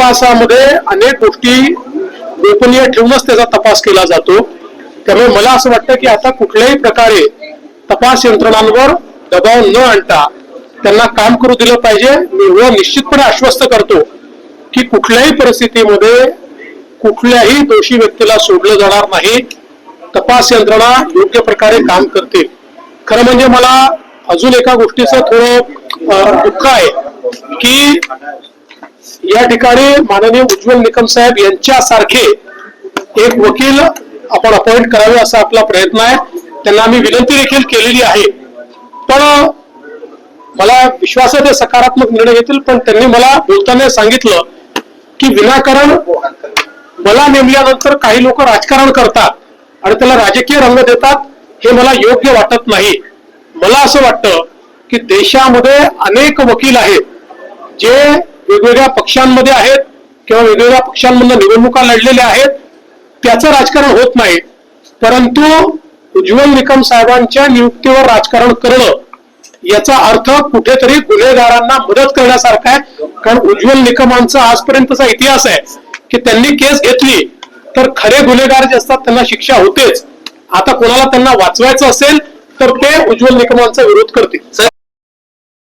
तपासामध्ये अनेक गोष्टी गोपनीय ठेवूनच त्याचा तपास केला जातो. त्यामुळे मला असं वाटतं की आता कुठल्याही प्रकारे तपास यंत्रणांवर दबाव न आणता त्यांना काम करू दिलं पाहिजे. मी एवढं निश्चितपणे आश्वस्त करतो की कुठल्याही परिस्थितीमध्ये कुठल्याही दोषी व्यक्तीला सोडलं जाणार नाही. तपास यंत्रणा योग्य प्रकारे काम करतील. खरं म्हणजे मला अजून एका गोष्टीचं थोडं दुःख आहे की या ठिकाणी माननीय उज्ज्वल निकम साहेब यांच्यासारखे एक वकील आपण अपॉइंट करावे असा आपला प्रयत्न आहे. त्यांना आम्ही विनंती देखील केलेली आहे. पण मला विश्वास आहे ते सकारात्मक निर्णय घेतील. पण त्यांनी मला बोलताना सांगितलं की विनाकारण मला नेमल्यानंतर काही लोक राजकारण करतात आणि त्याला राजकीय रंग देतात, हे मला योग्य वाटत नाही. मला असं वाटतं की देशामध्ये अनेक वकील आहेत जे वेगवेगळ्या पक्षांमध्ये आहेत किंवा वेगवेगळ्या पक्षांमधून निवडणुका लढलेल्या आहेत. त्याचं राजकारण होत नाही. परंतु उज्ज्वल निकम साहेबांच्या नियुक्तीवर राजकारण करणं याचा अर्थ कुठेतरी गुन्हेगारांना मदत करण्यासारखा आहे. कारण उज्ज्वल निकमांचा आजपर्यंतचा इतिहास आहे की त्यांनी केस घेतली तर खरे गुन्हेगार जे असतात त्यांना शिक्षा होतेच. आता कोणाला त्यांना वाचवायचं असेल तर ते उज्ज्वल निकमांचा विरोध करतील.